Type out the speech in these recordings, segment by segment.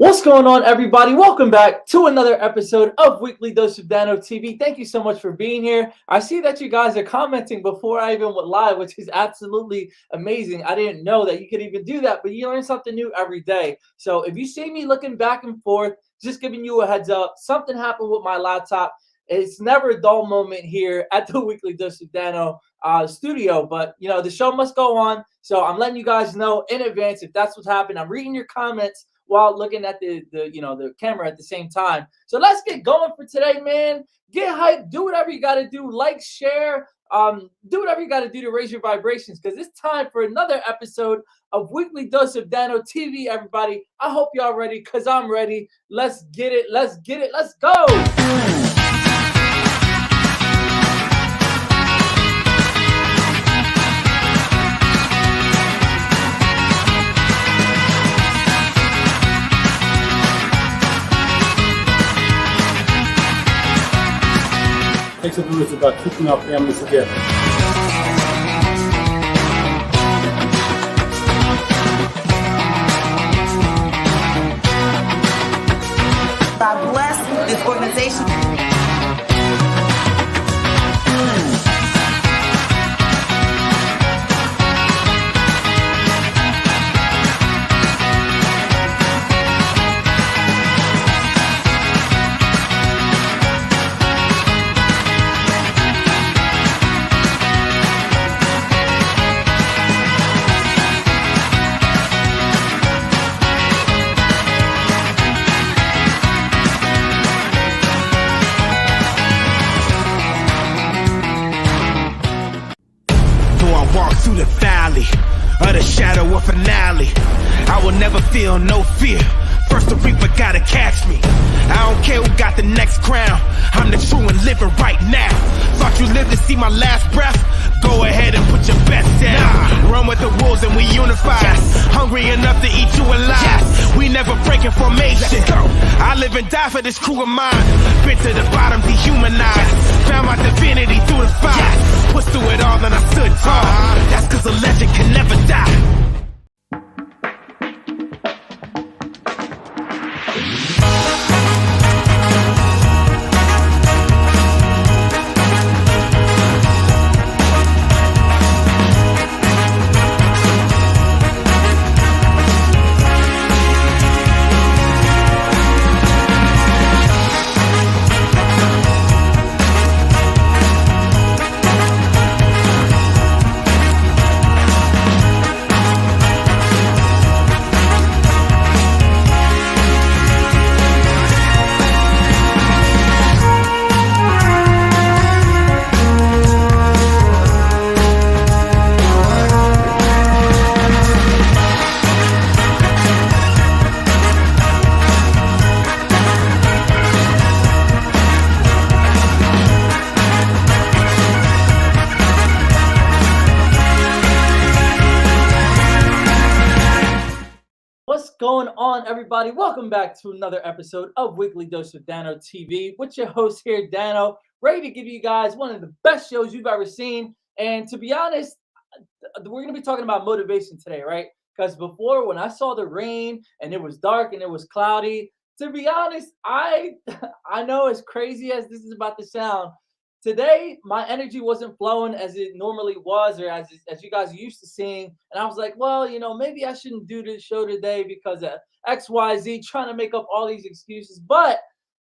What's going on, everybody? Welcome back to another episode of Weekly Dose of Dano TV. Thank you so much for being here. I see that you guys are commenting before I even went live, which is absolutely amazing. I didn't know that you could even do that, but you learn something new every day. So if you see me looking back and forth, just giving you a heads up, something happened with my laptop. It's never a dull moment here at the Weekly Dose of Dano studio, but the show must go on. So I'm letting you guys know in advance if that's what's happened. I'm reading your comments while looking at the camera at the same time. So let's get going for today, man. Get hyped, do whatever you got to do, like, share, do whatever you got to do to raise your vibrations, because it's time for another episode of Weekly Dose of Dano TV, everybody. I hope y'all ready, because I'm ready. Let's get it. Let's go. Takes a village about keeping our families together. God bless this organization. Through the valley of the shadow of finale, I will never feel no fear. First the reaper gotta catch me. I don't care who got the next crown. I'm the true and living right now. Thought you lived to see my last breath? Go ahead and put your best down. Run with the wolves and we unify. Hungry enough to eat you alive. We never breaking formation. I live and die for this crew of mine. Been to the bottom, dehumanized. Found my divinity through the fire. Pushed through it all and I stood tall. That's cause a legend can never die. Going on, everybody? Welcome back to another episode of Weekly Dose of Dano TV with your host here, Dano, ready to give you guys one of the best shows you've ever seen. And to be honest, we're going to be talking about motivation today, right? Because before, when I saw the rain and it was dark and it was cloudy, to be honest, I know, as crazy as this is about to sound, today my energy wasn't flowing as it normally was, or as you guys are used to seeing. And I was like, well, maybe I shouldn't do this show today because of XYZ, trying to make up all these excuses. But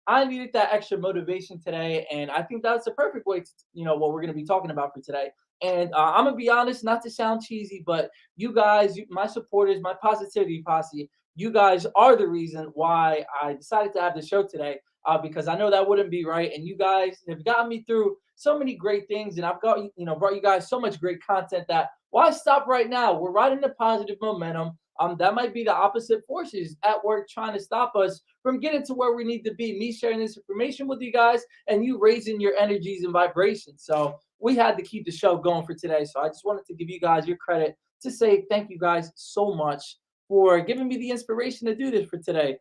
I needed that extra motivation today, and I think that's the perfect way to, what we're going to be talking about for today. And I'm going to be honest, not to sound cheesy, but you guys, my supporters, my positivity posse, you guys are the reason why I decided to have the show today. Because I know that wouldn't be right, and you guys have gotten me through so many great things, and I've got brought you guys so much great content that why stop right now? We're riding the positive momentum. That might be the opposite forces at work trying to stop us from getting to where we need to be. Me sharing this information with you guys, and you raising your energies and vibrations. So we had to keep the show going for today. So I just wanted to give you guys your credit to say thank you guys so much for giving me the inspiration to do this for today.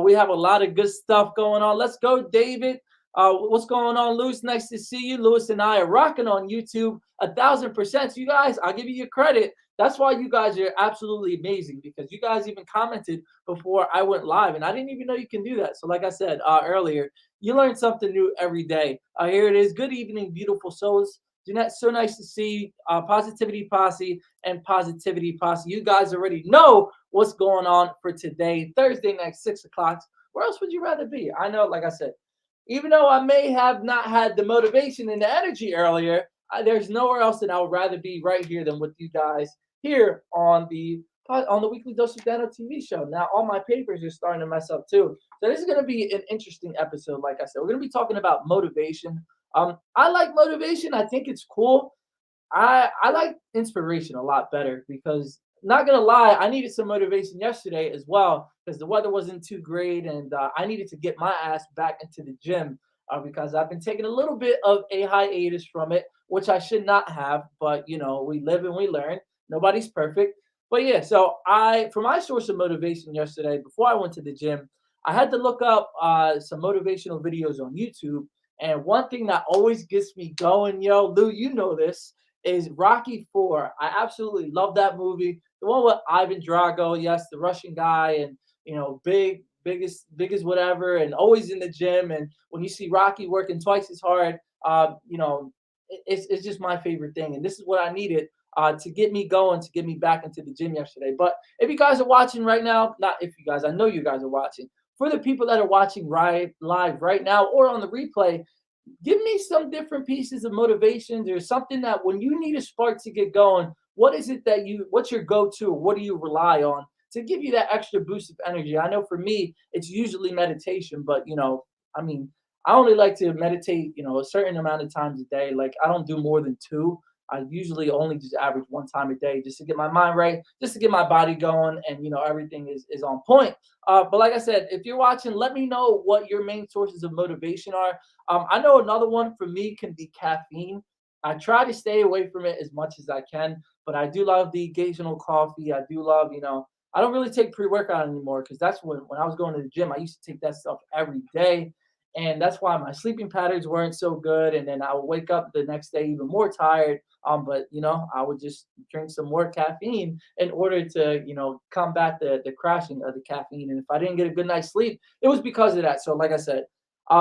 We have a lot of good stuff going on. Let's go, David. What's going on, Lewis? Nice to see you. Lewis and I are rocking on YouTube 1,000%. So you guys, I'll give you your credit. That's why you guys are absolutely amazing, because you guys even commented before I went live, and I didn't even know you can do that. So, like I said earlier, you learn something new every day. Here it is. Good evening, beautiful souls. Jeanette, so nice to see Positivity Posse and Positivity Posse. You guys already know what's going on for today, Thursday night, 6 o'clock. Where else would you rather be? I know, like I said, even though I may have not had the motivation and the energy earlier, there's nowhere else that I would rather be right here than with you guys here on the Weekly Dose of Dano TV show. Now, all my papers are starting to mess up too. So this is going to be an interesting episode. Like I said, we're going to be talking about motivation. I like motivation. I think it's cool. I like inspiration a lot better, because not gonna lie, I needed some motivation yesterday as well, because the weather wasn't too great, and I needed to get my ass back into the gym, because I've been taking a little bit of a hiatus from it, which I should not have. But we live and we learn. Nobody's perfect. But yeah, so for my source of motivation yesterday, before I went to the gym, I had to look up some motivational videos on YouTube. And one thing that always gets me going, Lou, you know this, is Rocky 4. I absolutely love that movie. The one with Ivan Drago, yes, the Russian guy, and biggest whatever, and always in the gym. And when you see Rocky working twice as hard, it's just my favorite thing. And this is what I needed to get me going, to get me back into the gym yesterday. But if you guys are watching right now, not if you guys, I know you guys are watching. For the people that are watching live right now or on the replay, give me some different pieces of motivation. There's something that when you need a spark to get going, what is it that what's your go-to? What do you rely on to give you that extra boost of energy? I know for me, it's usually meditation, but I only like to meditate, a certain amount of times a day. Like, I don't do more than two. I usually only just average one time a day, just to get my mind right, just to get my body going, and everything is on point. But like I said, if you're watching, let me know what your main sources of motivation are. I know another one for me can be caffeine. I try to stay away from it as much as I can, but I do love the occasional coffee. I do love, I don't really take pre-workout anymore, because that's when I was going to the gym, I used to take that stuff every day. And that's why my sleeping patterns weren't so good. And then I would wake up the next day even more tired. But I would just drink some more caffeine in order to, combat the crashing of the caffeine. And if I didn't get a good night's sleep, it was because of that. So like I said,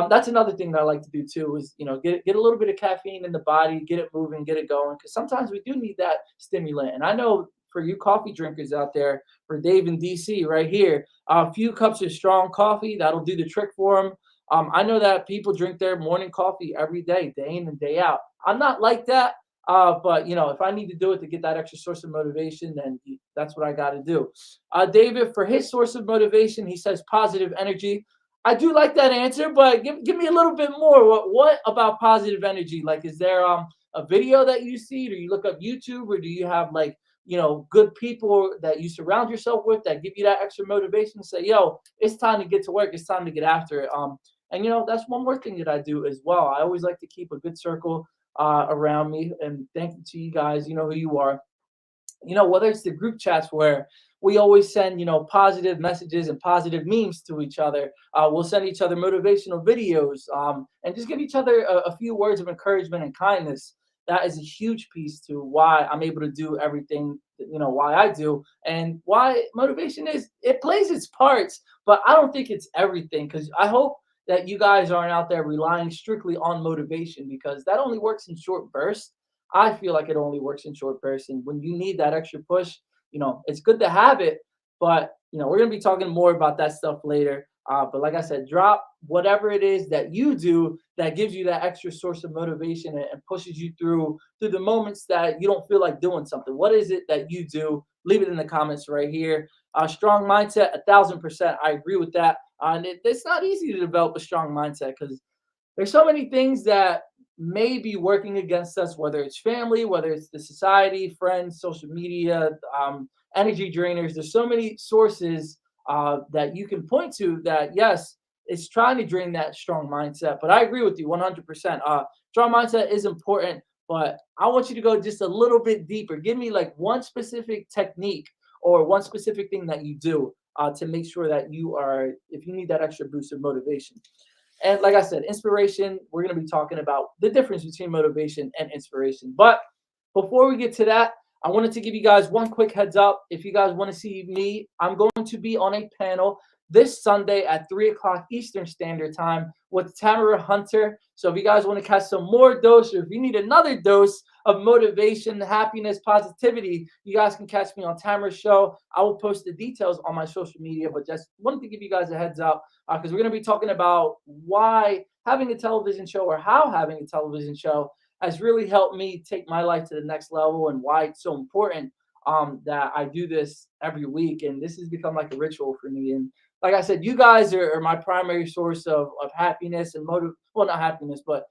that's another thing that I like to do too, is get a little bit of caffeine in the body, get it moving, get it going, because sometimes we do need that stimulant. And I know for you coffee drinkers out there, for Dave in DC right here, a few cups of strong coffee, that'll do the trick for them. I know that people drink their morning coffee every day in and day out. I'm not like that, but if I need to do it to get that extra source of motivation, then that's what I got to do. David, for his source of motivation, he says positive energy. I do like that answer, but give me a little bit more. What about positive energy? Like, is there a video that you see? Do you look up YouTube, or do you have good people that you surround yourself with that give you that extra motivation to say, yo, it's time to get to work. It's time to get after it. And that's one more thing that I do as well. I always like to keep a good circle around me. And thank you to you guys. You know who you are. Whether it's the group chats where we always send, positive messages and positive memes to each other. We'll send each other motivational videos and just give each other a few words of encouragement and kindness. That is a huge piece to why I'm able to do everything, why I do, and why motivation it plays its parts, but I don't think it's everything, because I hope that you guys aren't out there relying strictly on motivation, because that only works in short bursts. I feel like it only works in short bursts, and when you need that extra push, it's good to have it, but we're going to be talking more about that stuff later. But like I said, drop whatever it is that you do that gives you that extra source of motivation and pushes you through the moments that you don't feel like doing something. What is it that you do? Leave it in the comments right here. Strong mindset, 1,000%. I agree with that. And it's not easy to develop a strong mindset, because there's so many things that may be working against us, whether it's family, whether it's the society, friends, social media, energy drainers. There's so many sources that you can point to that, yes, it's trying to drain that strong mindset. But I agree with you 100%. Strong mindset is important, but I want you to go just a little bit deeper. Give me like one specific technique or one specific thing that you do to make sure that if you need that extra boost of motivation. And like I said, inspiration, we're going to be talking about the difference between motivation and inspiration. But before we get to that, I wanted to give you guys one quick heads up. If you guys want to see me, I'm going to be on a panel this Sunday at 3 o'clock Eastern Standard Time with Tamara Hunter. So if you guys want to catch some more dose, or if you need another dose of motivation, happiness, positivity, you guys can catch me on Tamara's show. I will post the details on my social media, but just wanted to give you guys a heads up because we're going to be talking about why having a television show, or how having a television show, has really helped me take my life to the next level, and why it's so important that I do this every week. And this has become like a ritual for me. And like I said, you guys are my primary source of happiness and well, not happiness, but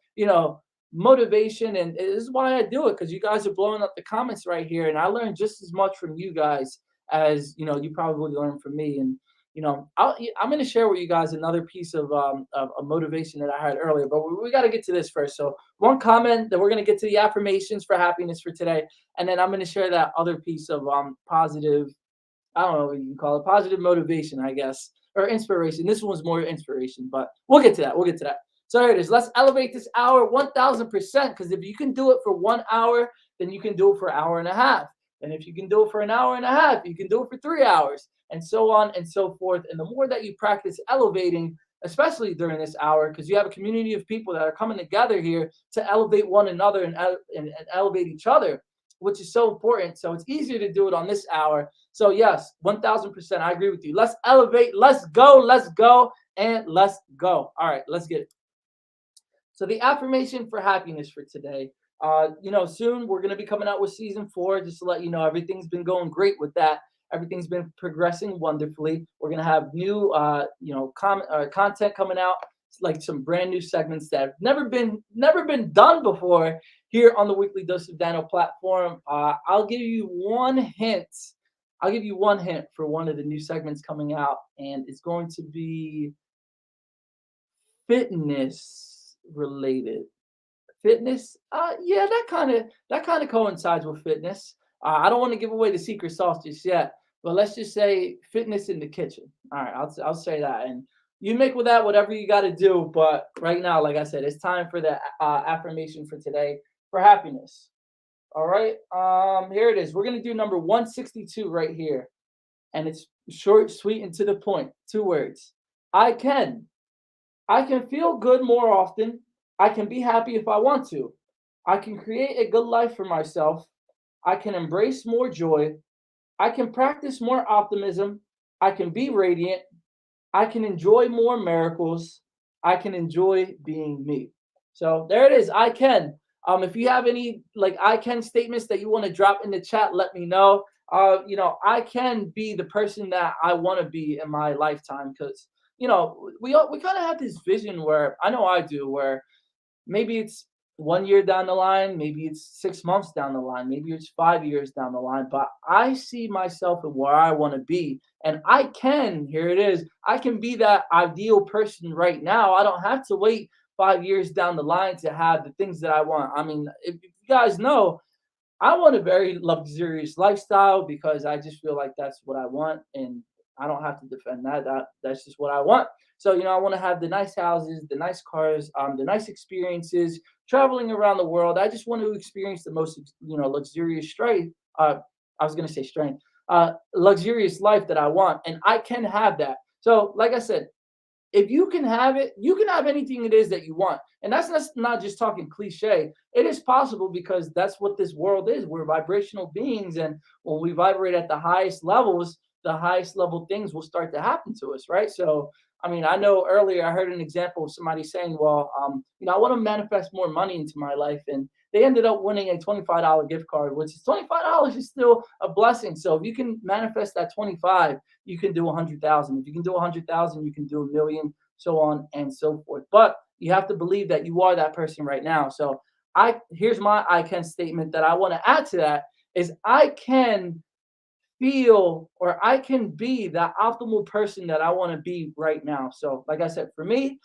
motivation. And this is why I do it, because you guys are blowing up the comments right here, and I learned just as much from you guys as you probably learned from me. And I'm going to share with you guys another piece of motivation that I had earlier, but we got to get to this first. So one comment, that we're going to get to the affirmations for happiness for today, and then I'm going to share that other piece of positive, I don't know what you can call it, positive motivation, I guess, or inspiration. This one's more inspiration, but we'll get to that. We'll get to that. So here it is. Let's elevate this hour 1,000%, because if you can do it for 1 hour, then you can do it for an hour and a half. And if you can do it for an hour and a half, you can do it for 3 hours, and so on and so forth. And the more that you practice elevating, especially during this hour, because you have a community of people that are coming together here to elevate one another and elevate each other, which is so important. So it's easier to do it on this hour. So yes, 1,000%, I agree with you. Let's elevate. Let's go, and let's go. All right, let's get it. So the affirmation for happiness for today, soon we're going to be coming out with season 4. Just to let you know, everything's been going great with that. Everything's been progressing wonderfully. We're going to have new, content coming out, like some brand new segments that have never been done before here on the Weekly Dose of Dano platform. I'll give you one hint. I'll give you one hint for one of the new segments coming out, and it's going to be fitness related. Fitness, yeah, that kind of coincides with fitness. I don't want to give away the secret sauce just yet, but let's just say fitness in the kitchen. All right, I'll say that, and you make with that whatever you got to do. But right now, like I said, it's time for the affirmation for today for happiness. All right, here it is. We're gonna do number 162 right here, and it's short, sweet, and to the point. 2 words. I can feel good more often. I can be happy if I want to. I can create a good life for myself. I can embrace more joy. I can practice more optimism. I can be radiant. I can enjoy more miracles. I can enjoy being me. So there it is. I can. If you have any I can statements that you want to drop in the chat, let me know. I can be the person that I want to be in my lifetime, because we kind of have this vision, where I know I do, where maybe it's 1 year down the line, maybe it's 6 months down the line, maybe it's 5 years down the line, but I see myself and where I want to be. And here it is, I can be that ideal person right now. I don't have to wait 5 years down the line to have the things that I want. I mean, if you guys know, I want a very luxurious lifestyle, because I just feel like that's what I want, and I don't have to defend that. That's just what I want. So, I want to have the nice houses, the nice cars, the nice experiences, traveling around the world. I just want to experience the most, luxurious luxurious life that I want. And I can have that. So, like I said, if you can have it, you can have anything it is that you want. And that's not just talking cliche. It is possible, because that's what this world is. We're vibrational beings. And when we vibrate at the highest levels, the highest level things will start to happen to us, right? So, I mean, I know earlier I heard an example of somebody saying, well, I want to manifest more money into my life. And they ended up winning a $25 gift card, which is $25 is still a blessing. So if you can manifest that 25, you can do 100,000. If you can do 100,000, you can do 1 million, so on and so forth. But you have to believe that you are that person right now. So here's my I can statement that I want to add to that is I can feel, or I can be that optimal person that I want to be right now. So like I said, for me,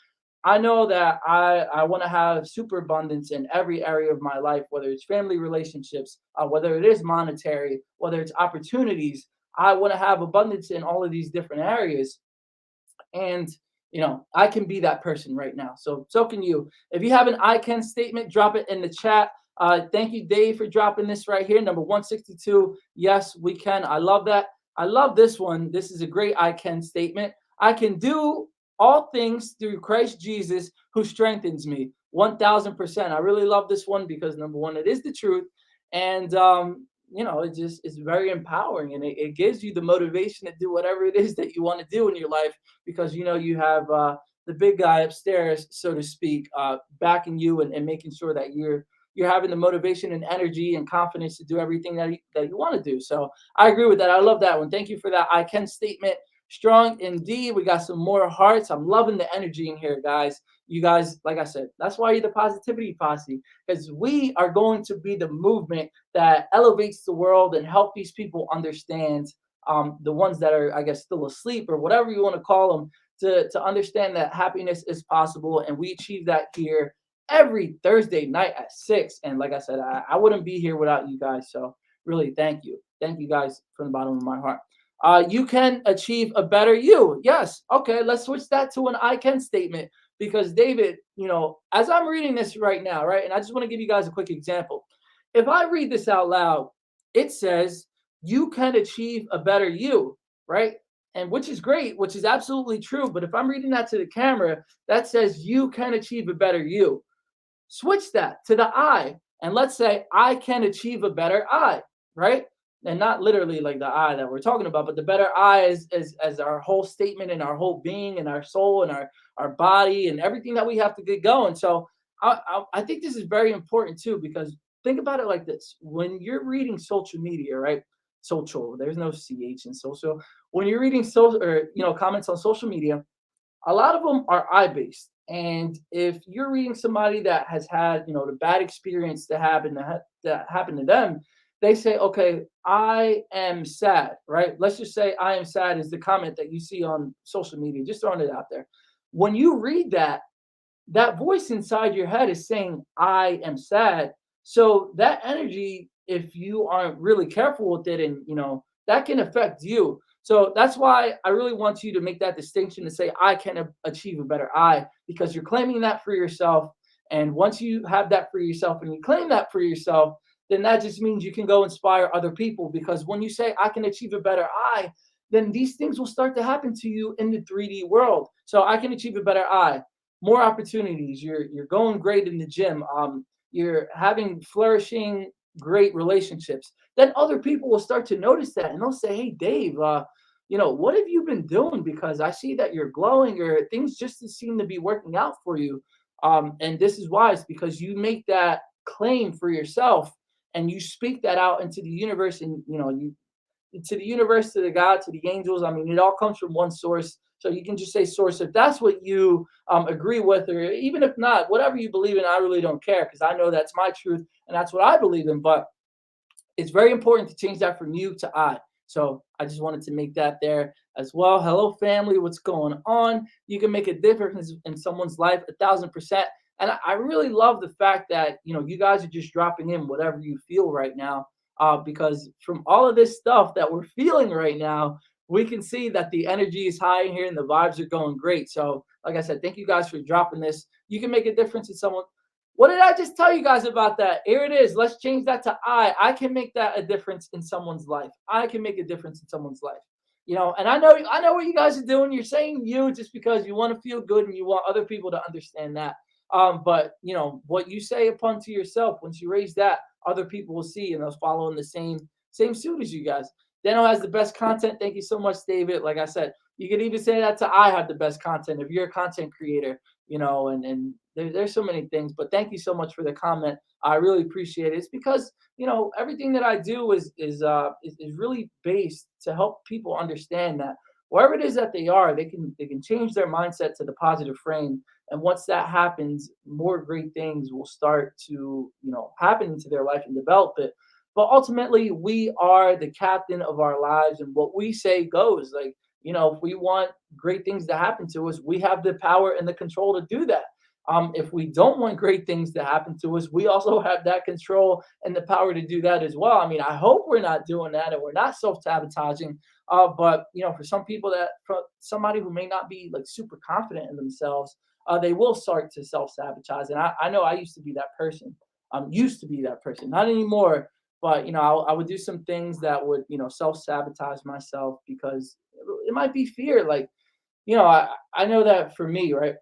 I know that I want to have super abundance in every area of my life, whether it's family relationships, whether it is monetary, whether it's opportunities. I want to have abundance in all of these different areas. And, I can be that person right now. So can you. If you have an I can statement, drop it in the chat. Thank you, Dave, for dropping this right here. Number 162. Yes, we can. I love that. I love this one. This is a great I can statement. I can do all things through Christ Jesus who strengthens me. 1000%. I really love this one because number one, it is the truth. And, it just is very empowering and it gives you the motivation to do whatever it is that you want to do in your life because, you have the big guy upstairs, so to speak, backing you and making sure that you're having the motivation and energy and confidence to do everything that you want to do. So I agree with that. I love that one. Thank you for that I can statement. Strong indeed. We got some more hearts. I'm loving the energy in here, guys. You guys, like I said, that's why you're the positivity posse, because we are going to be the movement that elevates the world and help these people understand, the ones that are, I guess, still asleep or whatever you want to call them, to understand that happiness is possible. And we achieve that here every Thursday night at 6. And like I said, I wouldn't be here without you guys. So really, thank you. Thank you guys from the bottom of my heart. You can achieve a better you. Yes. Okay. Let's switch that to an I can statement because David, as I'm reading this right now, right, and I just want to give you guys a quick example. If I read this out loud, it says you can achieve a better you, right? And which is great, which is absolutely true. But if I'm reading that to the camera, that says you can achieve a better you. Switch that to the I, and let's say I can achieve a better I, right? And not literally like the I that we're talking about, but the better I is as our whole statement and our whole being and our soul and our body and everything that we have to get going. So I think this is very important too, because think about it like this. When you're reading social media, right? Social, there's no CH in social. When you're reading social or comments on social media, a lot of them are I based. And if you're reading somebody that has had, the bad experience that happened to them, they say, okay, I am sad, right? Let's just say I am sad is the comment that you see on social media, just throwing it out there. When you read that, that voice inside your head is saying, I am sad. So that energy, if you aren't really careful with it, and that can affect you. So that's why I really want you to make that distinction to say, I can achieve a better I, because you're claiming that for yourself. And once you have that for yourself and you claim that for yourself, then that just means you can go inspire other people. Because when you say, I can achieve a better I, then these things will start to happen to you in the 3D world. So I can achieve a better I, more opportunities. You're going great in the gym. You're having flourishing, great relationships. Then other people will start to notice that and they'll say, hey, Dave, what have you been doing? Because I see that you're glowing or things just seem to be working out for you. And this is why it's because you make that claim for yourself and you speak that out into the universe and, to the universe, to the God, to the angels. I mean, it all comes from one source. So you can just say source if that's what you agree with, or even if not, whatever you believe in, I really don't care because I know that's my truth and that's what I believe in. But it's very important to change that from you to I. So I just wanted to make that there as well. Hello, family. What's going on? You can make a difference in someone's life 1000%. And I really love the fact that, you guys are just dropping in whatever you feel right now. Because from all of this stuff that we're feeling right now, we can see that the energy is high in here and the vibes are going great. So like I said, thank you guys for dropping this. You can make a difference in someone. What did I just tell you guys about that? Here it is. Let's change that to I. I can make that a difference in someone's life. I can make a difference in someone's life. And I know what you guys are doing. You're saying you just because you want to feel good and you want other people to understand that. But what you say upon to yourself, once you raise that, other people will see and they'll follow in the same suit as you guys. Dano has the best content. Thank you so much, David. Like I said, you could even say that to I have the best content if you're a content creator, and there's so many things. But thank you so much for the comment. I really appreciate it. It's because everything that I do is really based to help people understand that wherever it is that they are, they can change their mindset to the positive frame. And once that happens, more great things will start to happen into their life and develop it. But ultimately, we are the captain of our lives, and what we say goes. Like, if we want great things to happen to us, we have the power and the control to do that. If we don't want great things to happen to us, we also have that control and the power to do that as well. I mean, I hope we're not doing that and we're not self-sabotaging. But for some people for somebody who may not be like super confident in themselves, they will start to self-sabotage. And I know I used to be that person. Used to be that person, not anymore. But I would do some things that would self sabotage myself because it might be fear. Like I know that for me, right?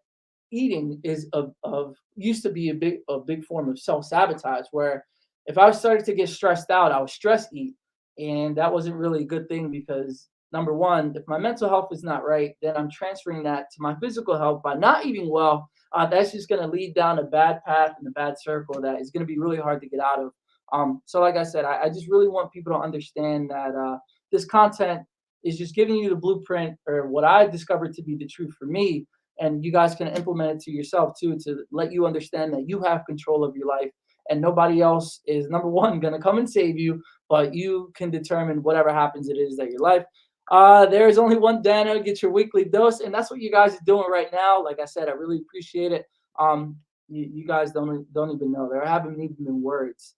Eating is of used to be a big form of self sabotage. Where if I started to get stressed out, I would stress eat, and that wasn't really a good thing because number one, if my mental health is not right, then I'm transferring that to my physical health by not eating well. That's just going to lead down a bad path and a bad circle that is going to be really hard to get out of. So, like I said, I just really want people to understand that this content is just giving you the blueprint or what I discovered to be the truth for me, and you guys can implement it to yourself too, to let you understand that you have control of your life and nobody else is number one going to come and save you, but you can determine whatever happens it is that your life. There is only one Dano. Get your weekly dose, and that's what you guys are doing right now. Like I said, I really appreciate it. You guys don't even know. There haven't even been words,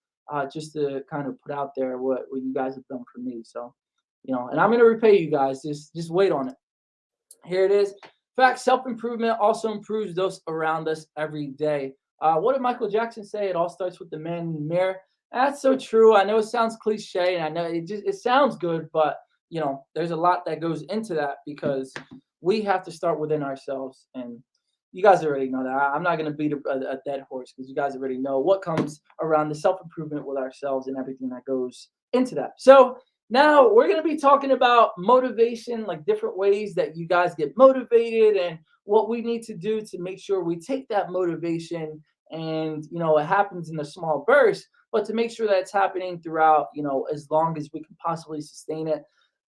just to kind of put out there what you guys have done for me. So, and I'm gonna repay you guys. Just wait on it. Here it is. In fact, self-improvement also improves those around us every day. What did Michael Jackson say? It all starts with the man in the mirror. That's so true. I know it sounds cliche, and I know it sounds good, but there's a lot that goes into that because we have to start within ourselves. And you guys already know that. I'm not going to beat a dead horse because you guys already know what comes around the self-improvement with ourselves and everything that goes into that. So now we're going to be talking about motivation, like different ways that you guys get motivated and what we need to do to make sure we take that motivation and, it happens in a small burst, but to make sure that it's happening throughout, as long as we can possibly sustain it.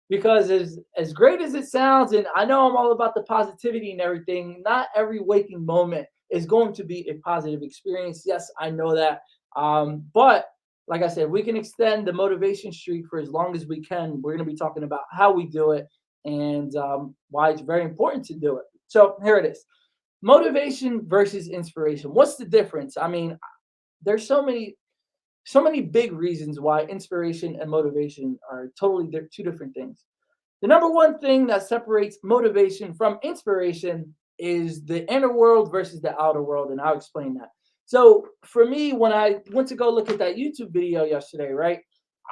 Because as great as it sounds, and I know I'm all about the positivity and everything, not every waking moment is going to be a positive experience. Yes, I know that. But like I said, we can extend the motivation streak for as long as we can. We're going to be talking about how we do it and why it's very important to do it. So here it is. Motivation versus inspiration. What's the difference? I mean, there's so many big reasons why inspiration and motivation are totally two different things. The number one thing that separates motivation from inspiration is the inner world versus the outer world, and I'll explain that. So for me, when I went to go look at that YouTube video yesterday, right,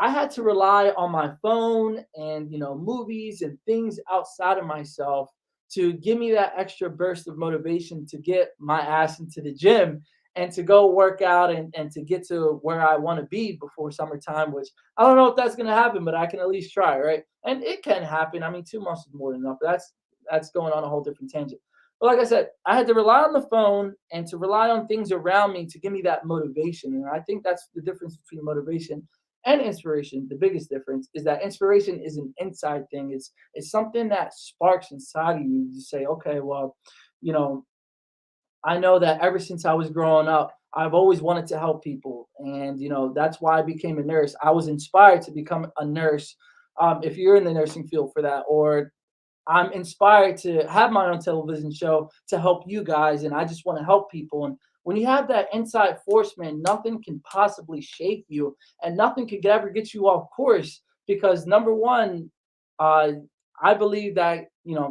I had to rely on my phone and movies and things outside of myself to give me that extra burst of motivation to get my ass into the gym and to go work out and to get to where I want to be before summertime, which I don't know if that's going to happen, but I can at least try, right? And it can happen. I mean, 2 months is more than enough. That's going on a whole different tangent. But like I said, I had to rely on the phone and to rely on things around me to give me that motivation. And I think that's the difference between motivation and inspiration. The biggest difference is that inspiration is an inside thing. It's something that sparks inside of you. You say, okay, well, I know that ever since I was growing up, I've always wanted to help people. And, that's why I became a nurse. I was inspired to become a nurse. If you're in the nursing field for that, or I'm inspired to have my own television show to help you guys. And I just want to help people. And when you have that inside force, man, nothing can possibly shake you and nothing could ever get you off course because number one, I believe that,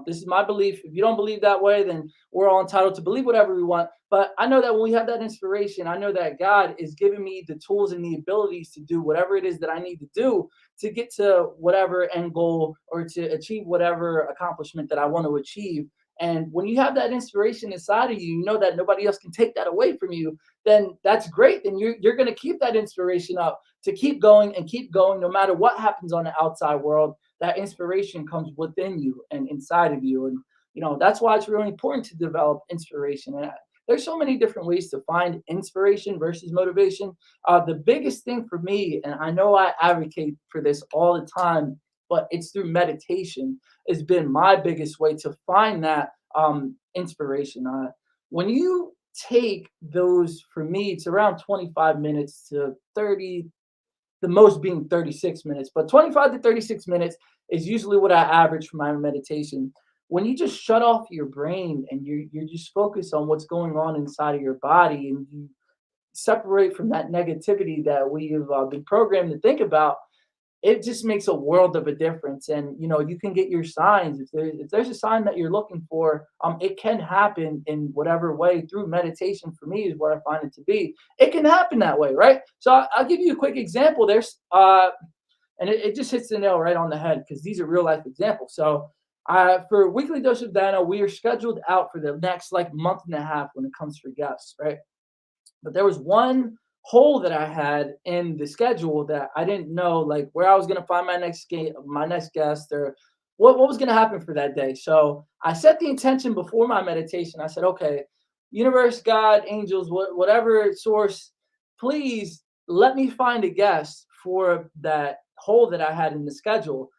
this is my belief. If you don't believe that way, then we're all entitled to believe whatever we want. But I know that when we have that inspiration, I know that God is giving me the tools and the abilities to do whatever it is that I need to do to get to whatever end goal or to achieve whatever accomplishment that I want to achieve. And when you have that inspiration inside of you, you know that nobody else can take that away from you, then that's great. Then you're going to keep that inspiration up to keep going and keep going no matter what happens on the outside world. That inspiration comes within you and inside of you. And, that's why it's really important to develop inspiration. And there's so many different ways to find inspiration versus motivation. The biggest thing for me, and I know I advocate for this all the time, but it's through meditation, has been my biggest way to find that inspiration. When you take those, for me, it's around 25 minutes to 30, the most being 36 minutes, but 25 to 36 minutes is usually what I average for my meditation. When you just shut off your brain and you're just focused on what's going on inside of your body and you separate from that negativity that we have been programmed to think about, it just makes a world of a difference. And you can get your signs. If there's a sign that you're looking for, it can happen in whatever way through meditation. For me, is what I find it to be. It can happen that way, right? So I'll give you a quick example. There's and it just hits the nail right on the head because these are real life examples. So for Weekly Dose of Dano, we are scheduled out for the next like month and a half when it comes for guests, right? But there was one hole that I had in the schedule that I didn't know, like where I was gonna find my next guest, or what was gonna happen for that day. So I set the intention before my meditation. I said, okay, universe, God, angels, whatever source, please let me find a guest for that hole that I had in the schedule.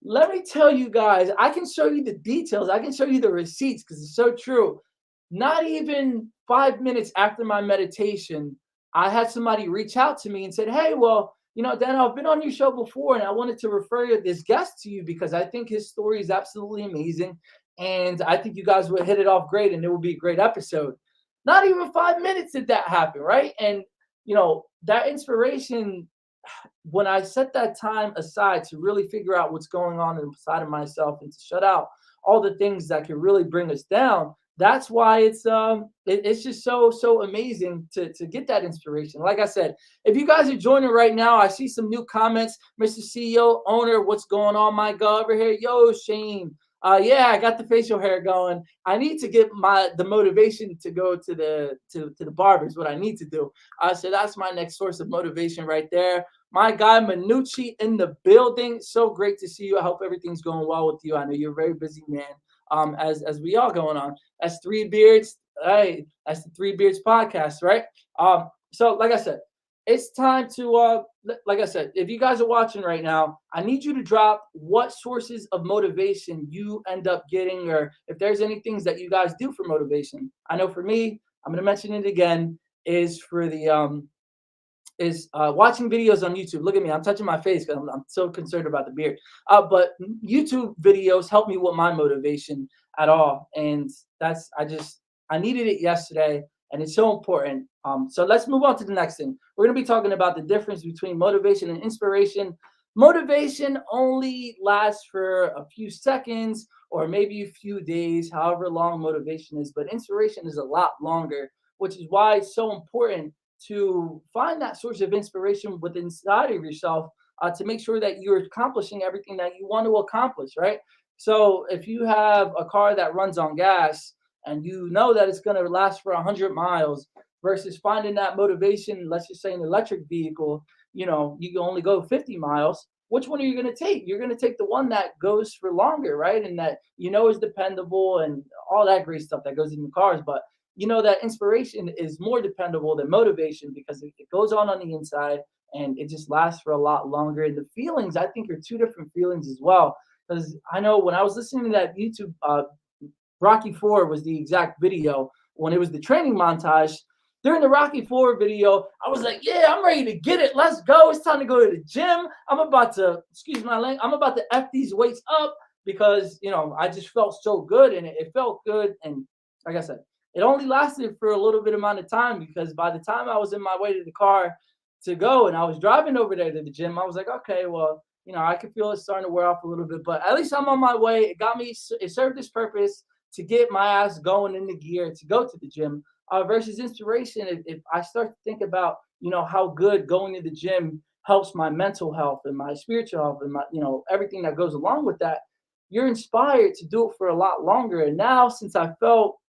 Let me tell you guys, I can show you the details. I can show you the receipts because it's so true. Not even 5 minutes after my meditation, I had somebody reach out to me and said, hey, well, Dano, I've been on your show before and I wanted to refer this guest to you because I think his story is absolutely amazing. And I think you guys would hit it off great and it would be a great episode. Not even 5 minutes did that happen, right? And, that inspiration, when I set that time aside to really figure out what's going on inside of myself and to shut out all the things that can really bring us down, that's why it's just so amazing to get that inspiration. Like I said, if you guys are joining right now, I see some new comments. Mr. CEO owner, what's going on, my guy over here? Yo, Shane. Yeah, I got the facial hair going. I need to get the motivation to go to the barber is what I need to do. So that's my next source of motivation right there. My guy Manucci in the building. So great to see you. I hope everything's going well with you. I know you're a very busy man, as we all going on. That's Three Beards. Hey, that's the Three Beards podcast, right? So like I said, it's time to like I said, if you guys are watching right now, I need you to drop what sources of motivation you end up getting, or if there's any things that you guys do for motivation. I know for me, I'm gonna mention it again, is for the watching videos on YouTube. Look at me, I'm touching my face because I'm so concerned about the beard. But YouTube videos help me with my motivation at all, and I needed it yesterday, and it's so important. So let's move on to the next thing. We're gonna be talking about the difference between motivation and inspiration. Motivation only lasts for a few seconds or maybe a few days, however long motivation is, but inspiration is a lot longer, which is why it's so important to find that source of inspiration within inside of yourself, to make sure that you're accomplishing everything that you want to accomplish, right? So if you have a car that runs on gas and you know that it's going to last for 100 miles versus finding that motivation, let's just say an electric vehicle, you can only go 50 miles. Which one are you going to take? You're going to take the one that goes for longer, right? And that is dependable and all that great stuff that goes in the cars. But that inspiration is more dependable than motivation because it goes on the inside and it just lasts for a lot longer. And the feelings, I think, are two different feelings as well. Because I know when I was listening to that YouTube, Rocky 4 was the exact video when it was the training montage. During the Rocky 4 video, I was like, yeah, I'm ready to get it. Let's go. It's time to go to the gym. I'm about to, excuse my language, I'm about to F these weights up because, I just felt so good and it felt good. And like I said, it only lasted for a little bit amount of time because by the time I was in my way to the car to go and I was driving over there to the gym, I was like, okay, well, I could feel it starting to wear off a little bit, but at least I'm on my way. It served its purpose to get my ass going into gear to go to the gym. Versus inspiration, if I start to think about, how good going to the gym helps my mental health and my spiritual health and my, everything that goes along with that, you're inspired to do it for a lot longer. And now, since I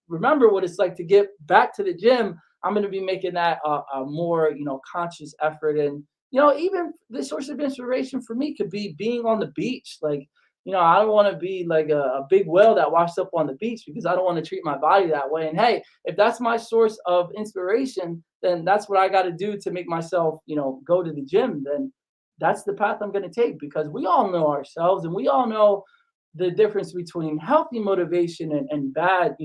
remember what it's like to get back to the gym, I'm going to be making that a more, conscious effort. And, even the source of inspiration for me could be being on the beach. Like, I don't want to be like a big whale that washed up on the beach because I don't want to treat my body that way. And hey, if that's my source of inspiration, then that's what I got to do to make myself, go to the gym. Then that's the path I'm going to take because we all know ourselves and we all know the difference between healthy motivation and bad,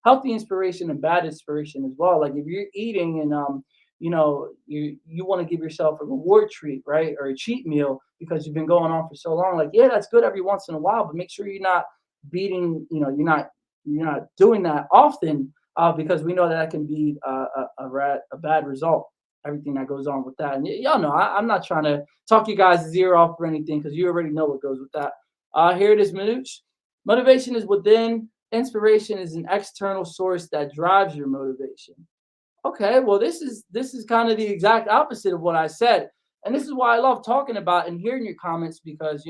healthy inspiration and bad inspiration as well. Like if you're eating and, you want to give yourself a reward treat, right? Or a cheat meal because you've been going on for so long. Like, yeah, that's good every once in a while, but make sure you're not beating, you're not doing that often because we know that can be a bad result. everything that goes on with that. And y'all know I'm not trying to talk you guys' ear off or anything because you already know what goes with that. Here it is, Manoj. Motivation is within. Inspiration is an external source that drives your motivation. Okay, well, this is kind of the exact opposite of what I said, and this is why I love talking about and hearing your comments because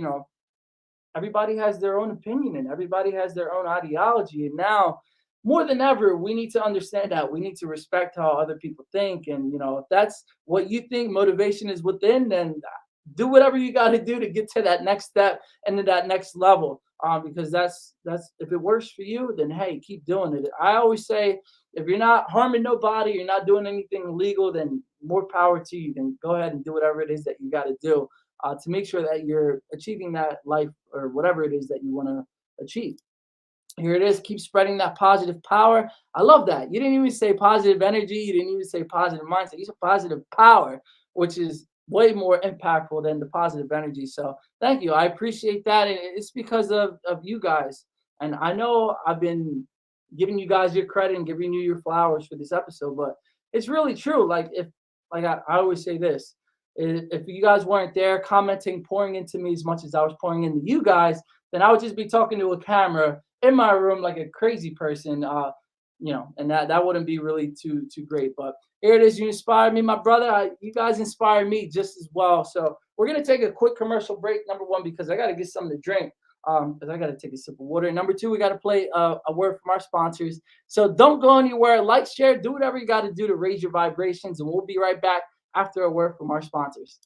everybody has their own opinion and everybody has their own ideology, and now more than ever, we need to understand that we need to respect how other people think, and if that's what you think motivation is within, then do whatever you got to do to get to that next step and to that next level. Because that's if it works for you, then hey, keep doing it. I always say if you're not harming nobody, you're not doing anything illegal, then more power to you. Then go ahead and do whatever it is that you got to do to make sure that you're achieving that life or whatever it is that you want to achieve. Here it is. Keep spreading that positive power. I love that. You didn't even say positive energy. You didn't even say positive mindset. You said positive power, which is way more impactful than the positive energy. So thank you. I appreciate that. And it's because of you guys. And I know I've been giving you guys your credit and giving you your flowers for this episode, but it's really true. I always say this, if you guys weren't there commenting, pouring into me as much as I was pouring into you guys, then I would just be talking to a camera in my room like a crazy person, and that wouldn't be really too great. But here it is. You inspired me, my brother. You guys inspired me just as well. So we're gonna take a quick commercial break. Number one, because I gotta get something to drink. Because I gotta take a sip of water. And number two, we gotta play a word from our sponsors. So don't go anywhere. Like, share, do whatever you gotta do to raise your vibrations, and we'll be right back after a word from our sponsors.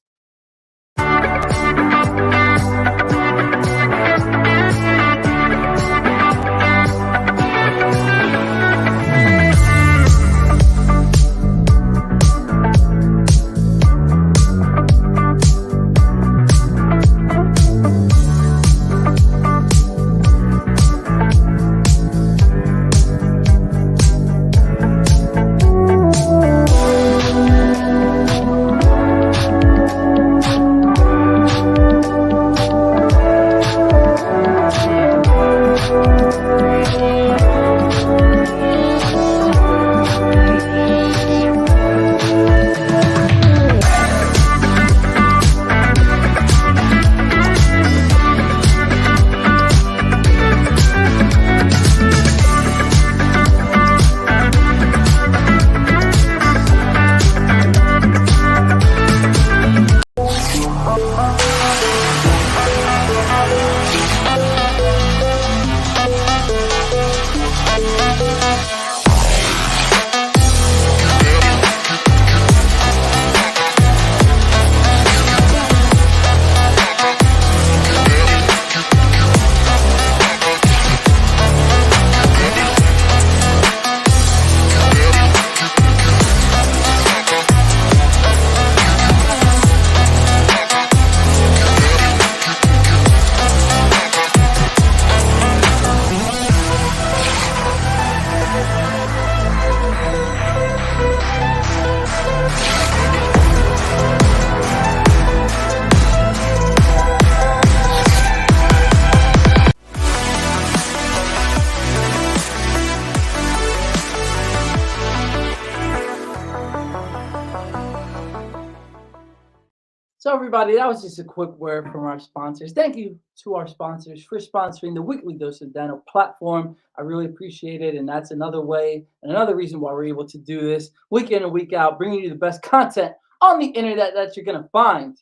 So everybody, that was just a quick word from our sponsors. Thank you to our sponsors for sponsoring the Weekly Dose of Dano platform. I really appreciate it. And that's another way and another reason why we're able to do this week in and week out, bringing you the best content on the internet that you're going to find.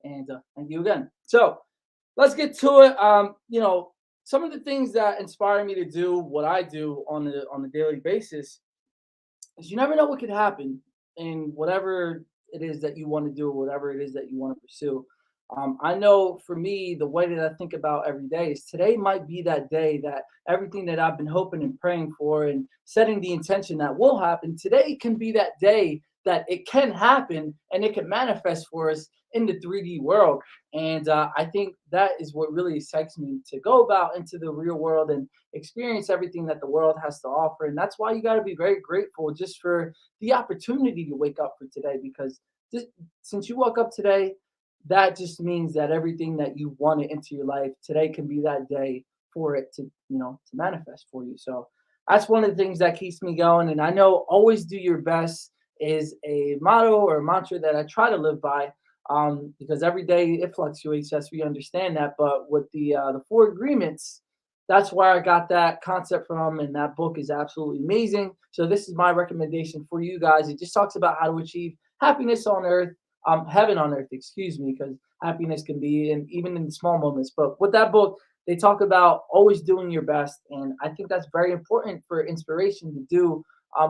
And thank you again. So let's get to it. Some of the things that inspire me to do what I do on a daily basis is you never know what could happen in whatever it is that you want to do or whatever it is that you want to pursue. I know for me, the way that I think about every day is today might be that day that everything that I've been hoping and praying for and setting the intention that will happen, today can be that day that it can happen and it can manifest for us in the 3D world. And I think that is what really excites me to go about into the real world and experience everything that the world has to offer. And that's why you got to be very grateful just for the opportunity to wake up for today, because since you woke up today, that just means that everything that you wanted into your life today can be that day for it to manifest for you. So that's one of the things that keeps me going. And I know always do your best is a motto or a mantra that I try to live by, because every day it fluctuates. Yes, we understand that, but with the four agreements, that's where I got that concept from, and that book is absolutely amazing. So this is my recommendation for you guys. It just talks about how to achieve happiness on earth, heaven on earth, excuse me, because happiness can be in even in the small moments. But with that book, they talk about always doing your best, and I think that's very important for inspiration to do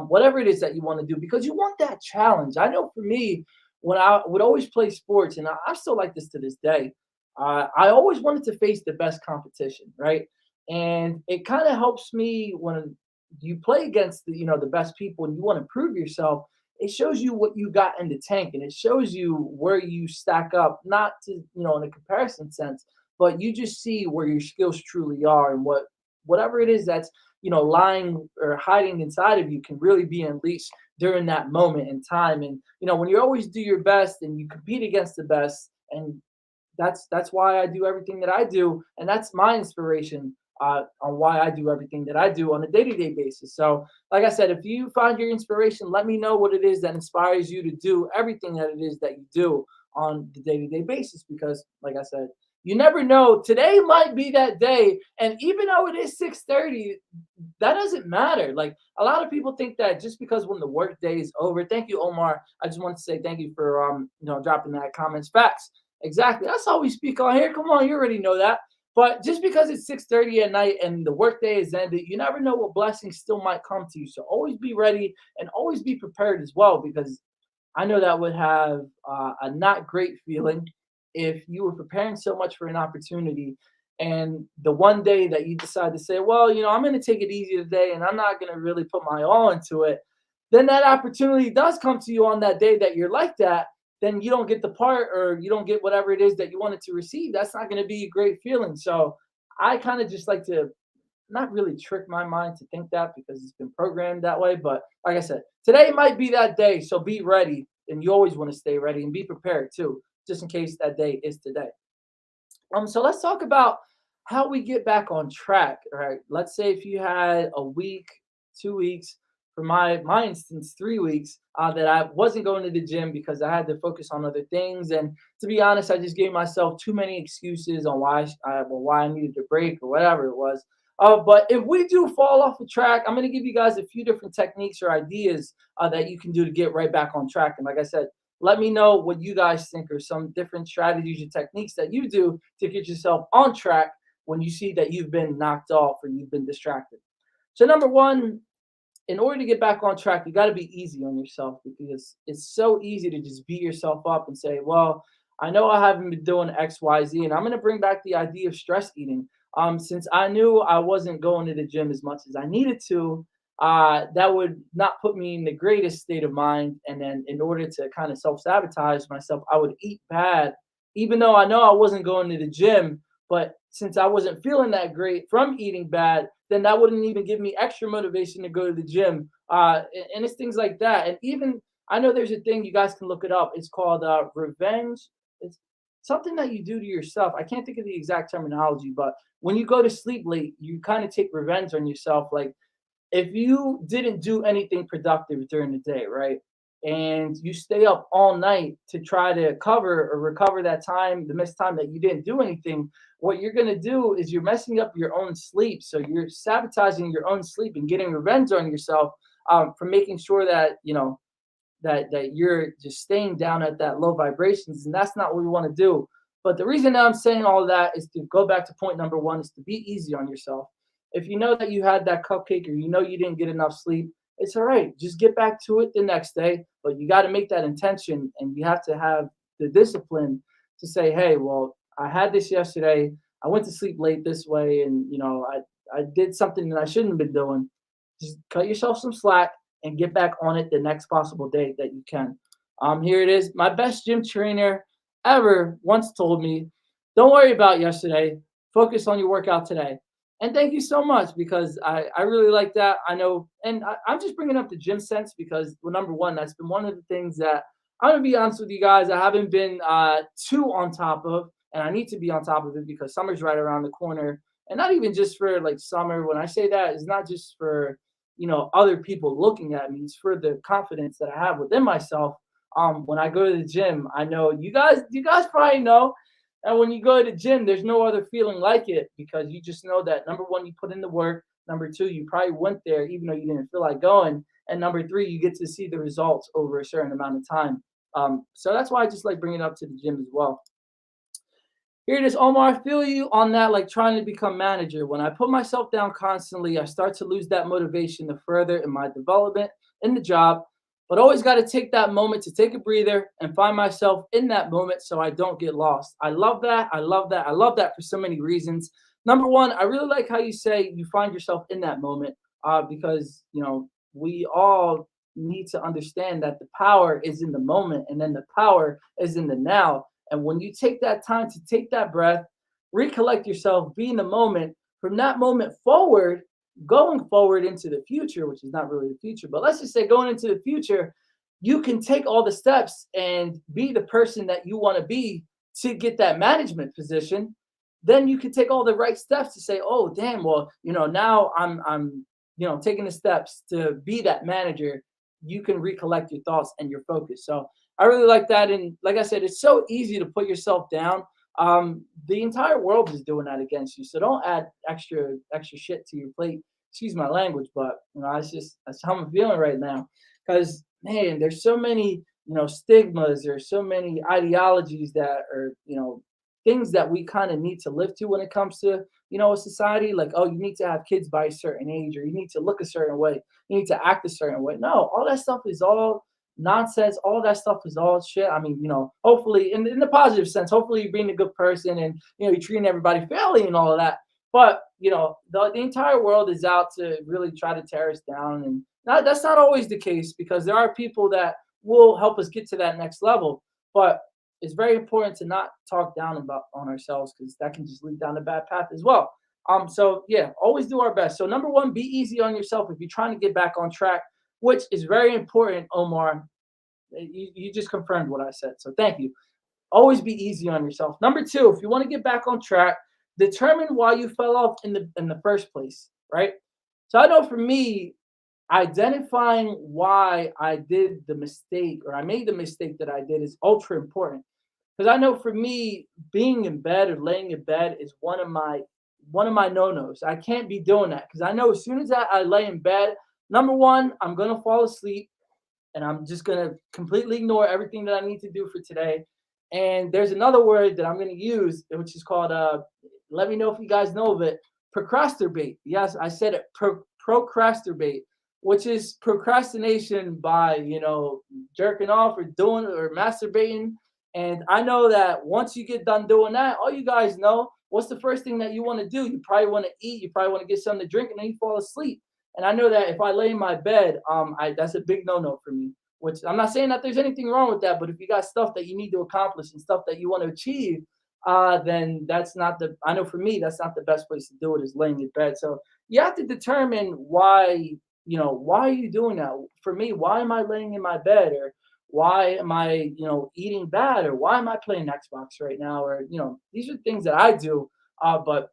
whatever it is that you want to do, because you want that challenge. I know for me, when I would always play sports, and I still like this to this day, I always wanted to face the best competition, right? And it kind of helps me when you play against the best people and you want to prove yourself. It shows you what you got in the tank, and it shows you where you stack up, not to in a comparison sense, but you just see where your skills truly are, and whatever it is that's lying or hiding inside of you can really be unleashed during that moment in time. And when you always do your best and you compete against the best, and that's why I do everything that I do, and that's my inspiration on why I do everything that I do on a day-to-day basis. So, like I said, if you find your inspiration, let me know what it is that inspires you to do everything that it is that you do on the day-to-day basis. Because, like I said, you never know. Today might be that day, and even though it is 6:30, that doesn't matter. Like a lot of people think that just because when the work day is over. Thank you, Omar. I just want to say thank you for dropping that comments. Facts. Exactly. That's how we speak on here. Come on, you already know that. But just because it's 6:30 at night and the workday is ended, you never know what blessings still might come to you. So always be ready and always be prepared as well, because I know that would have a not great feeling if you were preparing so much for an opportunity, and the one day that you decide to say, well, I'm going to take it easy today and I'm not going to really put my all into it, then that opportunity does come to you on that day that you're like that. Then you don't get the part, or you don't get whatever it is that you wanted to receive. That's not going to be a great feeling. So I kind of just like to not really trick my mind to think that, because it's been programmed that way. But like I said, today might be that day. So be ready. And you always want to stay ready and be prepared too, just in case that day is today. So let's talk about how we get back on track. All right. Let's say if you had a week, 2 weeks, for my instance, 3 weeks, that I wasn't going to the gym because I had to focus on other things. And to be honest, I just gave myself too many excuses on why I needed a break or whatever it was. But if we do fall off the track, I'm going to give you guys a few different techniques or ideas that you can do to get right back on track. And like I said, let me know what you guys think are some different strategies or techniques that you do to get yourself on track when you see that you've been knocked off or you've been distracted. So number one, in order to get back on track, you got to be easy on yourself, because it's so easy to just beat yourself up and say, well, I know I haven't been doing X, Y, Z, and I'm going to bring back the idea of stress eating. Since I knew I wasn't going to the gym as much as I needed to, that would not put me in the greatest state of mind. And then in order to kind of self-sabotage myself, I would eat bad, even though I know I wasn't going to the gym. But since I wasn't feeling that great from eating bad, then that wouldn't even give me extra motivation to go to the gym. And it's things like that. And even I know there's a thing, you guys can look it up. It's called revenge. It's something that you do to yourself. I can't think of the exact terminology, but when you go to sleep late, you kind of take revenge on yourself. Like if you didn't do anything productive during the day, right? And you stay up all night to try to cover or recover that time, the missed time that you didn't do anything, what you're going to do is you're messing up your own sleep. So you're sabotaging your own sleep and getting revenge on yourself for making sure that, that you're just staying down at that low vibrations. And that's not what we want to do. But the reason that I'm saying all of that is to go back to point number one, is to be easy on yourself. If you know that you had that cupcake, or you didn't get enough sleep, it's all right. Just get back to it the next day. But you got to make that intention, and you have to have the discipline to say, hey, well, I had this yesterday. I went to sleep late this way, and I did something that I shouldn't have been doing. Just cut yourself some slack and get back on it the next possible day that you can. Here it is. My best gym trainer ever once told me, don't worry about yesterday. Focus on your workout today. And thank you so much, because I really like that. I know, and I'm just bringing up the gym sense because, well, number one, that's been one of the things that I'm going to be honest with you guys, I haven't been too on top of, and I need to be on top of it because summer's right around the corner. And not even just for like summer. When I say that, it's not just for other people looking at me. It's for the confidence that I have within myself. When I go to the gym, I know you guys probably know. And when you go to the gym, there's no other feeling like it, because you just know that number one, you put in the work. Number two, you probably went there even though you didn't feel like going. And number three, you get to see the results over a certain amount of time. So that's why I just like bringing it up to the gym as well. Here it is, Omar. I feel you on that, like trying to become manager. When I put myself down constantly, I start to lose that motivation to further in my development in the job. But always got to take that moment to take a breather and find myself in that moment so I don't get lost. I love that. I love that. I love that for so many reasons. Number one, I really like how you say you find yourself in that moment, because we all need to understand that the power is in the moment, and then the power is in the now. And when you take that time to take that breath, recollect yourself, be in the moment, from that moment forward, going forward into the future, which is not really the future, but let's just say going into the future, you can take all the steps and be the person that you want to be to get that management position. Then you can take all the right steps to say, oh, damn, well, now I'm taking the steps to be that manager. You can recollect your thoughts and your focus. So I really like that. And like I said, it's so easy to put yourself down. The entire world is doing that against you. So don't add extra shit to your plate. Excuse my language, but that's how I'm feeling right now. Because man, there's so many stigmas. There's so many ideologies that are things that we kind of need to live to when it comes to a society. Like, oh, you need to have kids by a certain age, or you need to look a certain way, you need to act a certain way. No, all that stuff is all nonsense. All that stuff is all shit. I mean, hopefully in the positive sense, hopefully you're being a good person and you're treating everybody fairly and all of that. But the entire world is out to really try to tear us down, and that's not always the case, because there are people that will help us get to that next level. But it's very important to not talk down on ourselves, because that can just lead down a bad path as well. So yeah, always do our best. So number one, be easy on yourself if you're trying to get back on track, which is very important, Omar. You just confirmed what I said, so thank you. Always be easy on yourself. Number two, if you want to get back on track, determine why you fell off in the first place, right? So I know for me, identifying why I did the mistake, or I made the mistake that I did, is ultra important. Because I know for me, being in bed or laying in bed is one of my no-nos. I can't be doing that, because I know as soon as I lay in bed, number one, I'm gonna fall asleep, and I'm just gonna completely ignore everything that I need to do for today. And there's another word that I'm gonna use, which is called let me know if you guys know of it, procrastinate. Yes, I said it, procrastinate, which is procrastination by jerking off or doing or masturbating. And I know that once you get done doing that, all you guys know, what's the first thing that you want to do? You probably want to eat, you probably want to get something to drink, and then you fall asleep. And I know that if I lay in my bed, that's a big no-no for me. Which I'm not saying that there's anything wrong with that, but if you got stuff that you need to accomplish and stuff that you want to achieve, then that's not I know for me, that's not the best place to do it, is laying in bed. So you have to determine why are you doing that? For me, why am I laying in my bed? Or why am I, eating bad? Or why am I playing Xbox right now? Or, these are things that I do. But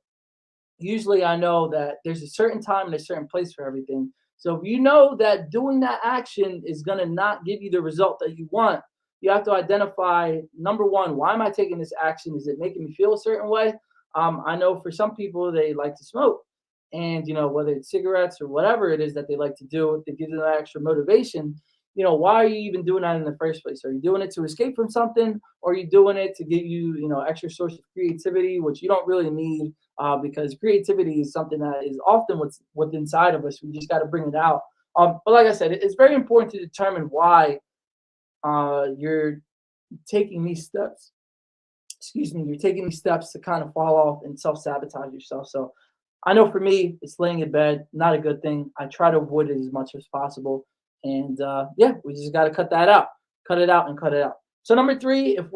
usually I know that there's a certain time and a certain place for everything. So if you know that doing that action is going to not give you the result that you want, you have to identify, number one, why am I taking this action? Is it making me feel a certain way? I know for some people, they like to smoke. And, whether it's cigarettes or whatever it is that they like to do to give them that extra motivation, why are you even doing that in the first place? Are you doing it to escape from something? Or are you doing it to give you, extra source of creativity, which you don't really need, because creativity is something that is often what's inside of us. We just got to bring it out. But like I said, it's very important to determine why you're taking these steps. Excuse me, you're taking these steps to kind of fall off and self-sabotage yourself. So I know for me, it's laying in bed, not a good thing. I try to avoid it as much as possible. And yeah, we just got to cut that out, cut it out and cut it out. So number three, if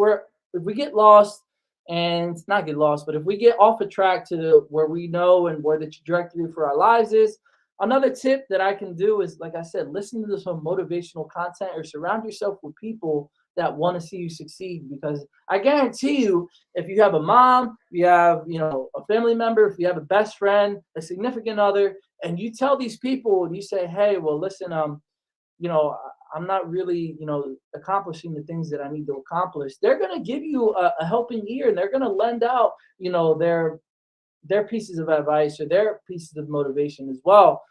we get lost, and not get lost, but if we get off a track to where we know and where the trajectory for our lives is, another tip that I can do is, like I said, listen to some motivational content or surround yourself with people that want to see you succeed, because I guarantee you, if you have a mom, you have, a family member, if you have a best friend, a significant other, and you tell these people and you say, hey, well, listen, I'm not really, accomplishing the things that I need to accomplish, they're going to give you a helping ear, and they're going to lend out, their pieces of advice or their pieces of motivation as well.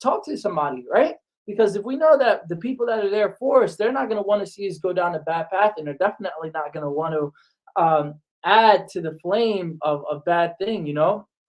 Talk to somebody, right? Because if we know that the people that are there for us, they're not going to want to see us go down a bad path, and they're definitely not going to want to add to the flame of a bad thing.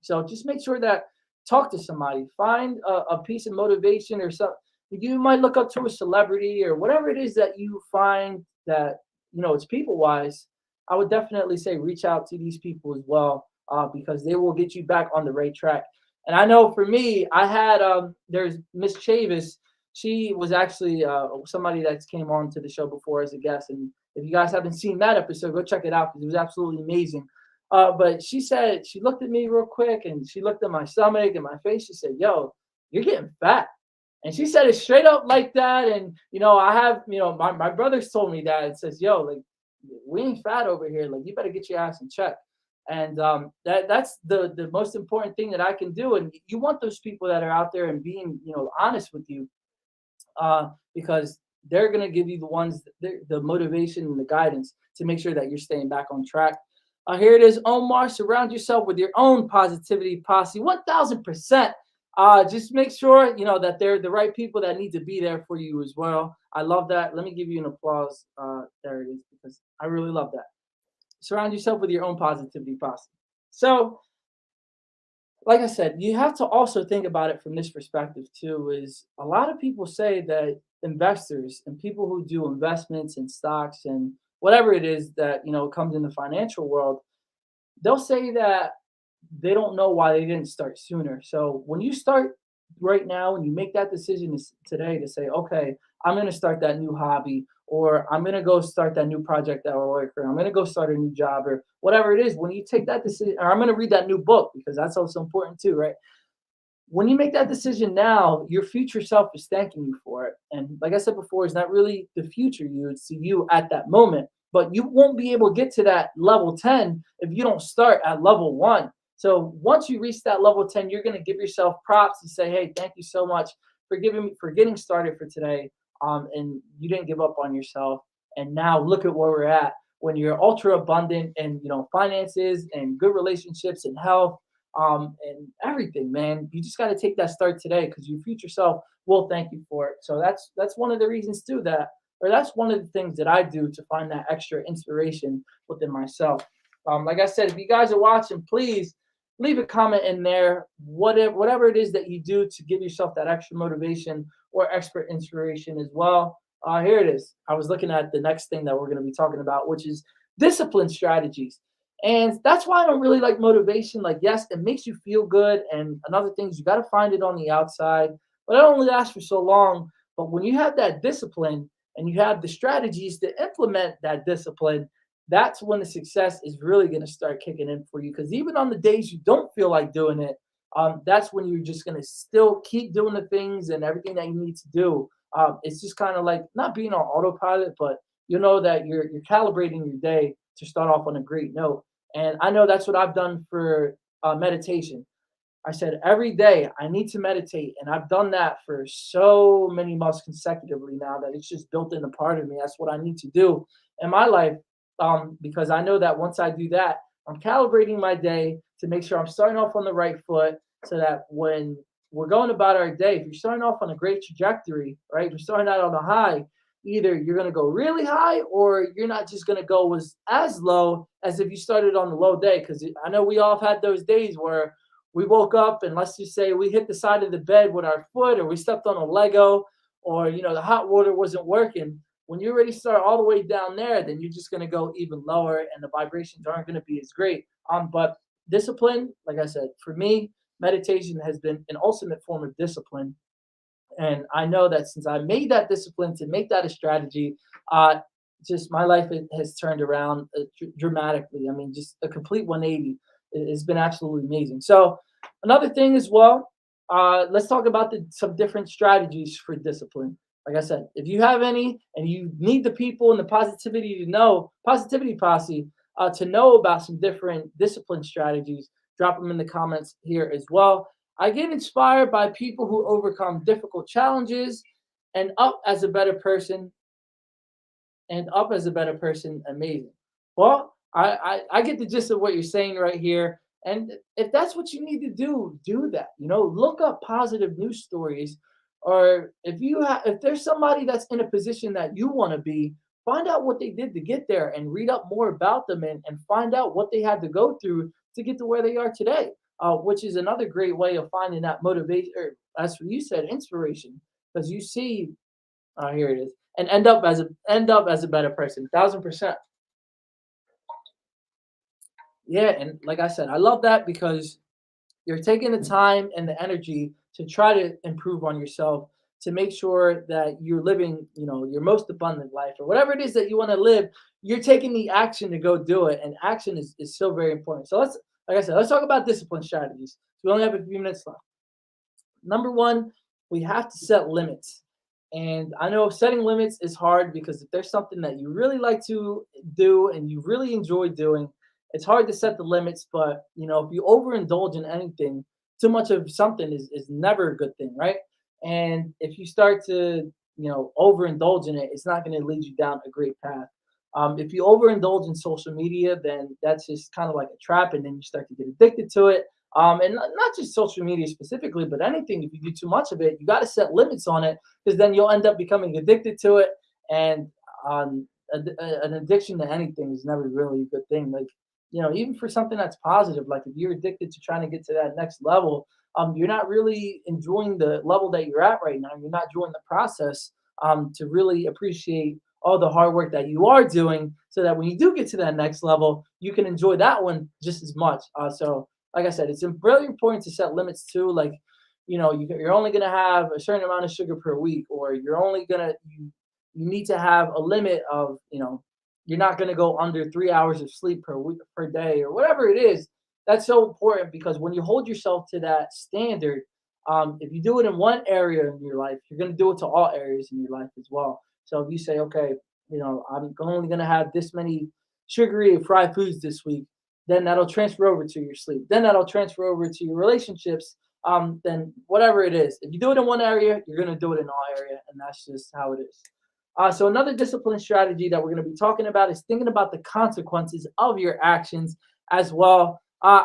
So just make sure that talk to somebody, find a piece of motivation or something. You might look up to a celebrity or whatever it is that you find that, it's people wise. I would definitely say reach out to these people as well, because they will get you back on the right track. And I know for me, I had there's Miss Chavis. She was actually somebody that came on to the show before as a guest. And if you guys haven't seen that episode, go check it out because it was absolutely amazing. But she said, she looked at me real quick and she looked at my stomach and my face. She said, yo, you're getting fat. And she said it straight up like that. And, I have, my brothers told me that. It says, yo, like, we ain't fat over here. Like, you better get your ass in check. And that's the most important thing that I can do. And you want those people that are out there and being, honest with you, because they're going to give you the motivation and the guidance to make sure that you're staying back on track. Here it is, Omar. Surround yourself with your own positivity posse, 1000%. Just make sure, that they're the right people that need to be there for you as well. I love that. Let me give you an applause. There it is, because I really love that. Surround yourself with your own positivity posse. So, like I said, you have to also think about it from this perspective too, is a lot of people say that investors and people who do investments in stocks and whatever it is that, comes in the financial world, they'll say that they don't know why they didn't start sooner. So when you start right now and you make that decision today to say, okay, I'm going to start that new hobby, or I'm going to go start that new project that I work for, I'm going to go start a new job, or whatever it is, when you take that decision, or I'm going to read that new book, because that's also important too, right? When you make that decision now, your future self is thanking you for it. And like I said before, it's not really the future you, it's you at that moment. But you won't be able to get to that level 10 if you don't start at level 1. So once you reach that level 10, you're going to give yourself props and say, hey, thank you so much for getting started for today. And you didn't give up on yourself. And now look at where we're at when you're ultra abundant and, finances and good relationships and health, and everything, man. You just got to take that start today, because your future self will thank you for it. So that's one of the reasons too that's one of the things that I do to find that extra inspiration within myself. Like I said, if you guys are watching, please leave a comment in there, whatever it is that you do to give yourself that extra motivation or extra inspiration as well. Here it is. I was looking at the next thing that we're going to be talking about, which is discipline strategies. And that's why I don't really like motivation. Like, yes, it makes you feel good. And another thing is you got to find it on the outside, but it only lasts for so long. But when you have that discipline and you have the strategies to implement that discipline, that's when the success is really going to start kicking in for you. Because even on the days you don't feel like doing it, that's when you're just going to still keep doing the things and everything that you need to do. It's just kind of like not being on autopilot, but you know that you're calibrating your day to start off on a great note. And I know that's what I've done for meditation. I said every day I need to meditate, and I've done that for so many months consecutively now that it's just built in a part of me. That's what I need to do in my life, because I know that once I do that, I'm calibrating my day to make sure I'm starting off on the right foot, so that when we're going about our day, if you're starting off on a great trajectory, right, if you're starting out on a high, either you're going to go really high or you're not just going to go as low as if you started on the low day. Because I know we all have had those days where we woke up and let's just say we hit the side of the bed with our foot, or we stepped on a Lego, or the hot water wasn't working. When you already start all the way down there, then you're just going to go even lower and the vibrations aren't going to be as great. But discipline, like I said, for me, meditation has been an ultimate form of discipline. And I know that since I made that discipline to make that a strategy, just my life has turned around dramatically. I mean, just a complete 180. It's been absolutely amazing. So another thing as well, let's talk about some different strategies for discipline. like I said, if you have any and you need the people and the positivity posse to know about some different discipline strategies, drop them in the comments here as well. I get inspired by people who overcome difficult challenges and up as a better person amazing. Well, I get the gist of what you're saying right here. And if that's what you need to do, do that. Look up positive news stories. Or if there's somebody that's in a position that you want to be, find out what they did to get there and read up more about them and find out what they had to go through to get to where they are today. Which is another great way of finding that motivation, or as you said, inspiration. Because you see, here it is, and end up as a better person, 1,000%. Yeah, and like I said, I love that because you're taking the time and the energy to try to improve on yourself, to make sure that you're living, your most abundant life, or whatever it is that you want to live. You're taking the action to go do it, and action is so very important. So like I said, let's talk about discipline strategies. So we only have a few minutes left. Number one, we have to set limits. And I know setting limits is hard because if there's something that you really like to do and you really enjoy doing, it's hard to set the limits. But if you overindulge in anything, too much of something is never a good thing, right? And if you start to overindulge in it, it's not going to lead you down a great path. If you overindulge in social media, then that's just kind of like a trap, and then you start to get addicted to it. And not just social media specifically, but anything. If you do too much of it, you got to set limits on it, because then you'll end up becoming addicted to it. And an addiction to anything is never really a good thing. Like, even for something that's positive, like if you're addicted to trying to get to that next level, you're not really enjoying the level that you're at right now. You're not enjoying the process to really appreciate all the hard work that you are doing, so that when you do get to that next level, you can enjoy that one just as much. So like I said, it's really important to set limits too. Like, you're only going to have a certain amount of sugar per week, or you need to have a limit of, you're not going to go under 3 hours of sleep per week, per day, or whatever it is. That's so important, because when you hold yourself to that standard, if you do it in one area in your life, you're going to do it to all areas in your life as well. So if you say, okay, I'm only going to have this many sugary and fried foods this week, then that'll transfer over to your sleep. Then that'll transfer over to your relationships. Then whatever it is, if you do it in one area, you're going to do it in all area, and that's just how it is. So another discipline strategy that we're going to be talking about is thinking about the consequences of your actions as well. I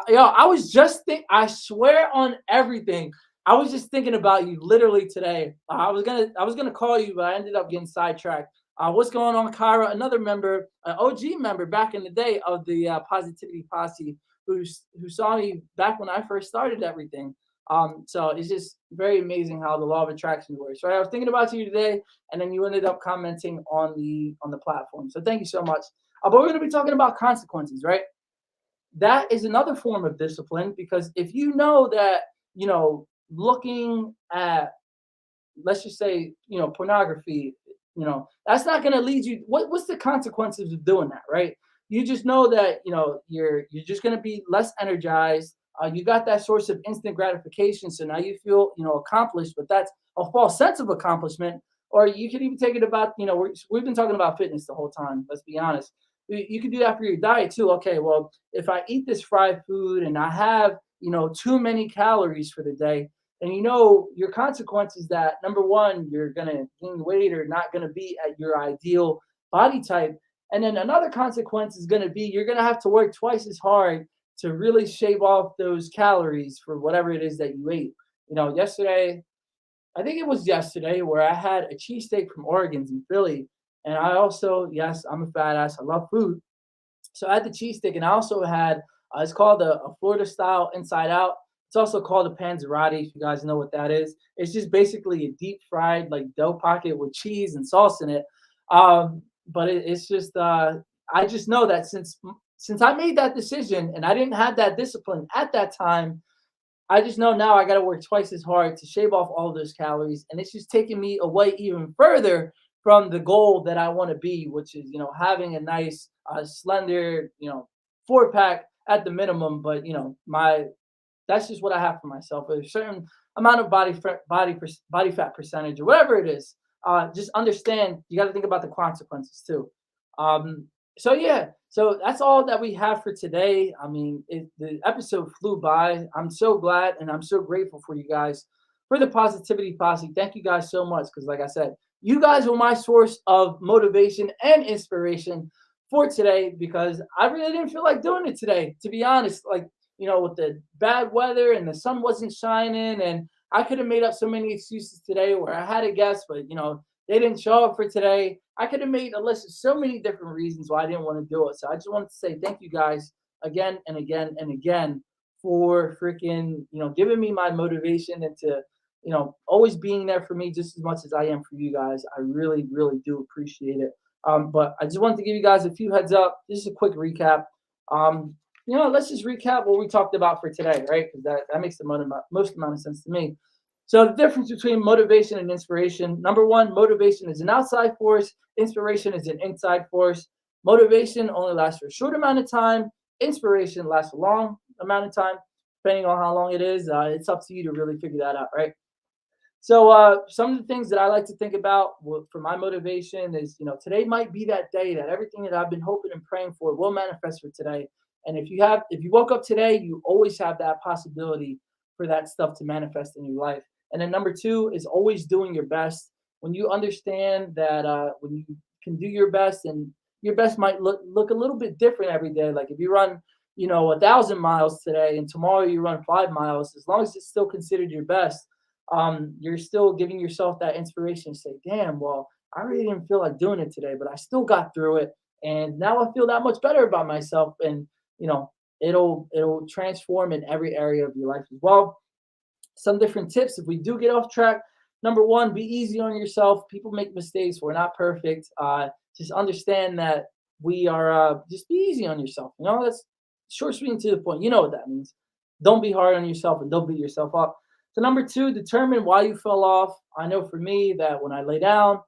swear on everything, I was just thinking about you literally today. I was gonna call you, but I ended up getting sidetracked. What's going on, Kyra? Another member, an OG member back in the day of the Positivity Posse, who saw me back when I first started everything. So it's just very amazing how the law of attraction works. Right? I was thinking about you today, and then you ended up commenting on the platform. So thank you so much. But we're going to be talking about consequences, right? That is another form of discipline, because if you know that looking at, let's just say, pornography, that's not going to lead you. What's the consequences of doing that, right? You just know that you're just going to be less energized. You got that source of instant gratification, so now you feel accomplished, but that's a false sense of accomplishment. Or you could even take it about we've been talking about fitness the whole time. Let's be honest. You can do that for your diet too. Okay, well, if I eat this fried food and I have too many calories for the day, and your consequence is that, number one, you're gonna gain weight or not gonna be at your ideal body type, and then another consequence is gonna be you're gonna have to work twice as hard to really shave off those calories for whatever it is that you ate. Yesterday, I think it was yesterday, where I had a cheesesteak from Oregon's in Philly, and I also, yes, I'm a fat ass. I love food, so I had the cheesesteak, and I also had it's called a Florida style inside out. It's also called a panzerotti, if you guys know what that is. It's just basically a deep fried like dough pocket with cheese and sauce in it. But it's just I just know that since I made that decision and I didn't have that discipline at that time, I just know now I got to work twice as hard to shave off all of those calories, and it's just taking me away even further from the goal that I want to be, which is having a nice slender 4-pack at the minimum. But that's just what I have for myself. A certain amount of body fat percentage, or whatever it is. just understand you got to think about the consequences too. So yeah, so that's all that we have for today. I mean, the episode flew by. I'm so glad and I'm so grateful for you guys for the positivity posse. Thank you guys so much because, like I said, you guys were my source of motivation and inspiration for today because I really didn't feel like doing it today, to be honest. Like, with the bad weather and the sun wasn't shining, and I could have made up so many excuses today where I had a guest, but they didn't show up for today. I could have made a list of so many different reasons why I didn't want to do it. So I just wanted to say thank you guys again and again and again for freaking, giving me my motivation and to, always being there for me just as much as I am for you guys. I really, really do appreciate it. But I just wanted to give you guys a few heads up. Just a quick recap. Let's just recap what we talked about for today, right? Because that makes the most amount of sense to me. So the difference between motivation and inspiration. Number one, motivation is an outside force. Inspiration is an inside force. Motivation only lasts for a short amount of time. Inspiration lasts a long amount of time, depending on how long it is. It's up to you to really figure that out, right? So some of the things that I like to think about for my motivation is, today might be that day that everything that I've been hoping and praying for will manifest for today. And if you woke up today, you always have that possibility for that stuff to manifest in your life. And then number two is always doing your best. When you understand that when you can do your best, and your best might look a little bit different every day. Like if you run, 1,000 miles today, and tomorrow you run 5 miles, as long as it's still considered your best, you're still giving yourself that inspiration to say, damn, well, I really didn't feel like doing it today, but I still got through it. And now I feel that much better about myself. And, it'll transform in every area of your life as well. Some different tips if we do get off track. Number one, be easy on yourself. People make mistakes. We're not perfect. Just understand that we are, just be easy on yourself. That's short, sweet, and to the point. You know what that means. Don't be hard on yourself and don't beat yourself up. So number two, determine why you fell off. I know for me that when I lay down,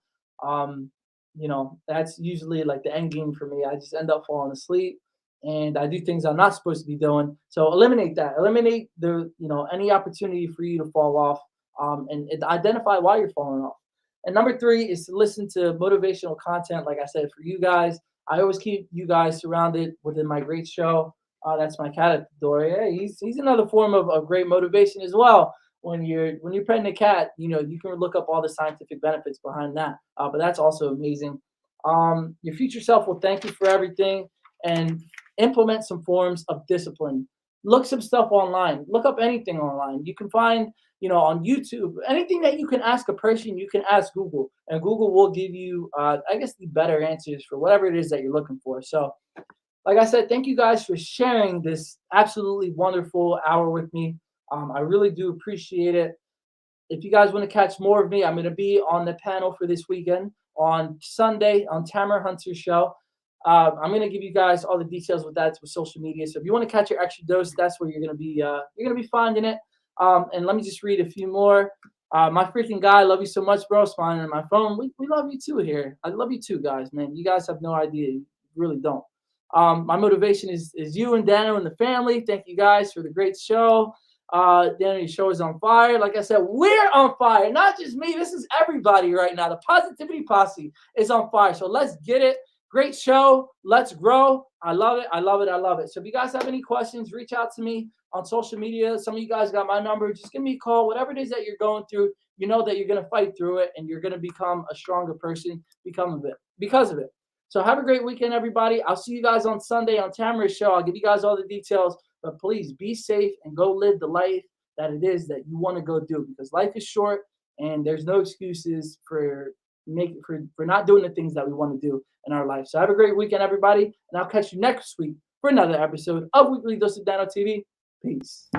that's usually like the end game for me. I just end up falling asleep and I do things I'm not supposed to be doing. So eliminate that. Eliminate any opportunity for you to fall off, and identify why you're falling off. And number three is to listen to motivational content. Like I said, for you guys, I always keep you guys surrounded within my great show. That's my cat at the door. Yeah, he's another form of great motivation as well. When you're petting a cat, you can look up all the scientific benefits behind that. But that's also amazing. Your future self will thank you for everything, and implement some forms of discipline. Look some stuff online. Look up anything online. You can find, on YouTube, anything that you can ask a person, you can ask Google, and Google will give you, the better answers for whatever it is that you're looking for. So, like I said, thank you guys for sharing this absolutely wonderful hour with me. I really do appreciate it. If you guys want to catch more of me, I'm going to be on the panel for this weekend on Sunday on Tamara Hunter's show. I'm going to give you guys all the details with that with social media. So if you want to catch your extra dose, that's where you're going to be finding it. And let me just read a few more. My freaking guy, I love you so much, bro. Smiling on my phone. We love you too here. I love you too, guys, man. You guys have no idea. You really don't. My motivation is you and Dano and the family. Thank you guys for the great show. Dano, your show is on fire. Like I said, we're on fire. Not just me. This is everybody right now. The Positivity Posse is on fire. So let's get it. Great show. Let's grow. I love it. I love it. I love it. So if you guys have any questions, reach out to me on social media. Some of you guys got my number. Just give me a call. Whatever it is that you're going through, you know that you're going to fight through it and you're going to become a stronger person because of it. So have a great weekend, everybody. I'll see you guys on Sunday on Tamara's show. I'll give you guys all the details. But please be safe and go live the life that it is that you want to go do, because life is short and there's no excuses for not doing the things that we want to do in our life. So have a great weekend, everybody, and I'll catch you next week for another episode of Weekly Dose of Dano TV. Peace.